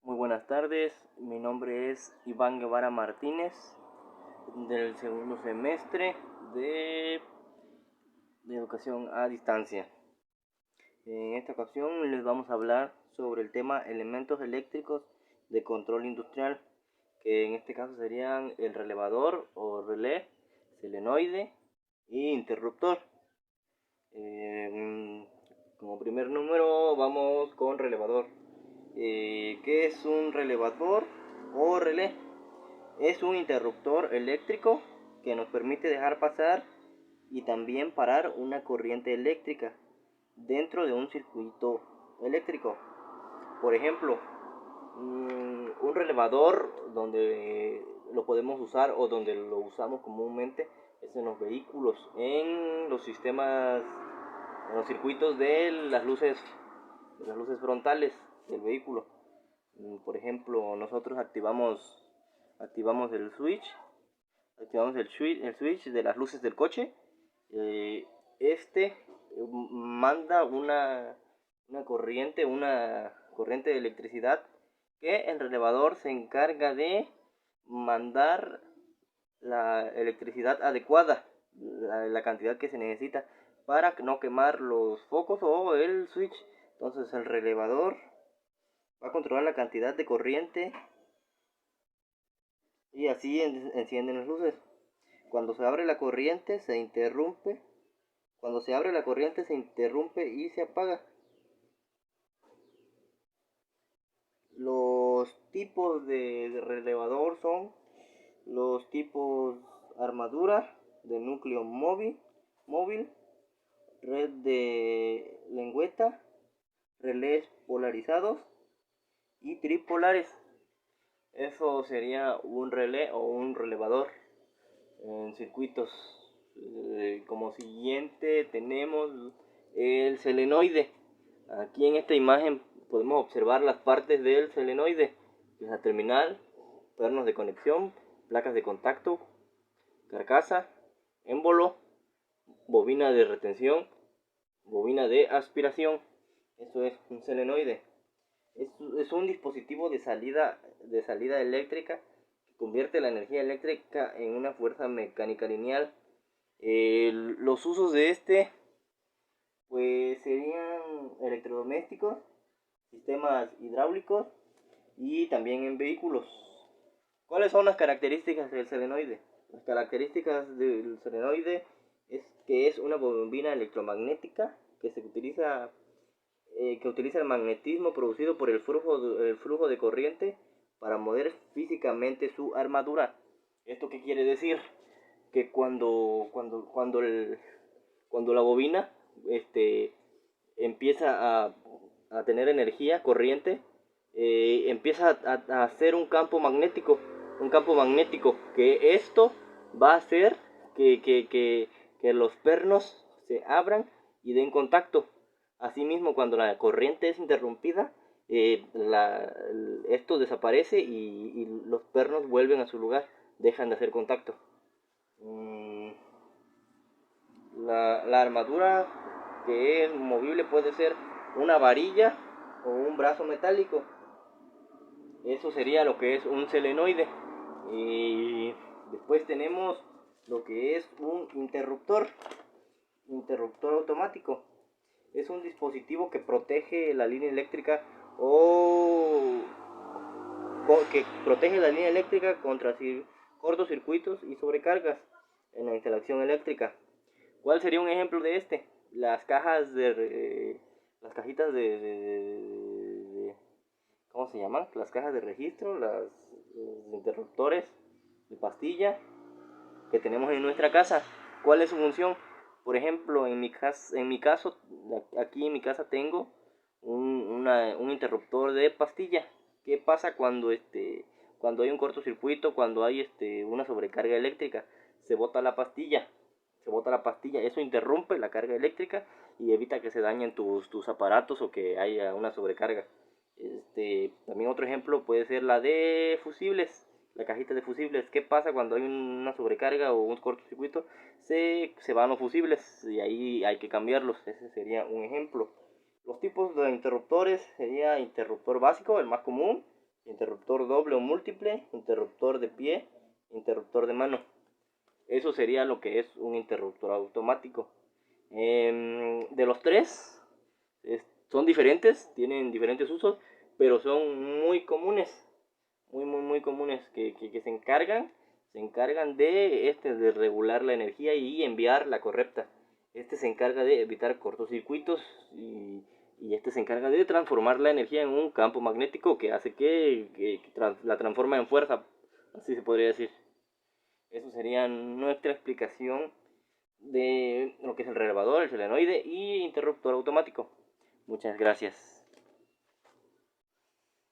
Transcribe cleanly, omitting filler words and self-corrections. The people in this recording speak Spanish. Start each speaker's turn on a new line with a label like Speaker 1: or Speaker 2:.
Speaker 1: Muy buenas tardes, mi nombre es Iván Guevara Martínez, del segundo semestre de Educación a Distancia. En esta ocasión les vamos a hablar sobre el tema elementos eléctricos de control industrial, que en este caso serían el relevador o relé, solenoide y interruptor. Como primer número vamos con relevador. ¿Qué es un relevador o relé? Es un interruptor eléctrico que nos permite dejar pasar y también parar una corriente eléctrica dentro de un circuito eléctrico. Por ejemplo, un relevador donde lo podemos usar o donde lo usamos comúnmente es en los vehículos, en los sistemas, en los circuitos de las luces frontales del vehículo. Por ejemplo, nosotros activamos el switch de las luces del coche. Este manda una corriente de electricidad que el relevador se encarga de mandar la electricidad adecuada, la cantidad que se necesita para no quemar los focos o el switch. Entonces el relevador va a controlar la cantidad de corriente y así encienden las luces. Cuando se abre la corriente se interrumpe. Cuando se abre la corriente se interrumpe y se apaga. Los tipos de relevador son los tipos armadura de núcleo móvil, red de lengüeta, relés polarizados y tripolares. Eso sería un relé o un relevador en circuitos. Como siguiente tenemos el solenoide. Aquí en esta imagen podemos observar las partes del solenoide: la terminal, pernos de conexión, placas de contacto, carcasa, émbolo, bobina de retención, bobina de aspiración. Eso es un solenoide. Es un dispositivo de salida eléctrica que convierte la energía eléctrica en una fuerza mecánica lineal. Los usos de este pues serían electrodomésticos, sistemas hidráulicos y también en vehículos. ¿Cuáles son las características del solenoide? Las características del solenoide es que es una bobina electromagnética que utiliza el magnetismo producido por el flujo de corriente para mover físicamente su armadura. ¿Esto qué quiere decir? Que cuando la bobina empieza a tener energía, corriente, empieza a hacer un campo magnético, que esto va a hacer que los pernos se abran y den contacto. Asimismo, cuando la corriente es interrumpida, esto desaparece y los pernos vuelven a su lugar, dejan de hacer contacto. La armadura que es movible puede ser una varilla o un brazo metálico. Eso sería lo que es un solenoide. Y después tenemos lo que es un interruptor automático. Es un dispositivo que protege la línea eléctrica contra cortocircuitos y sobrecargas en la instalación eléctrica. ¿Cuál sería un ejemplo de este? Las cajitas ¿cómo se llaman? Las cajas de registro, los interruptores de pastilla que tenemos en nuestra casa. ¿Cuál es su función? Por ejemplo, en mi caso, aquí en mi casa tengo un interruptor de pastilla. ¿Qué pasa cuando hay un cortocircuito, cuando hay una sobrecarga eléctrica? Se bota la pastilla. Eso interrumpe la carga eléctrica y evita que se dañen tus aparatos o que haya una sobrecarga. También otro ejemplo puede ser la de fusibles, la cajita de fusibles. ¿Qué pasa cuando hay una sobrecarga o un cortocircuito? Se van los fusibles y ahí hay que cambiarlos. Ese sería un ejemplo. Los tipos de interruptores sería interruptor básico, el más común, interruptor doble o múltiple, interruptor de pie, interruptor de mano. Eso sería lo que es un interruptor automático. De los tres, son diferentes, tienen diferentes usos, pero son muy comunes, muy comunes, que se encargan de regular la energía y enviar la correcta. Se encarga de evitar cortocircuitos y se encarga de transformar la energía en un campo magnético que hace que la transforma en fuerza, así se podría decir. Eso sería nuestra explicación de lo que es el relevador, el solenoide y interruptor automático. Muchas gracias.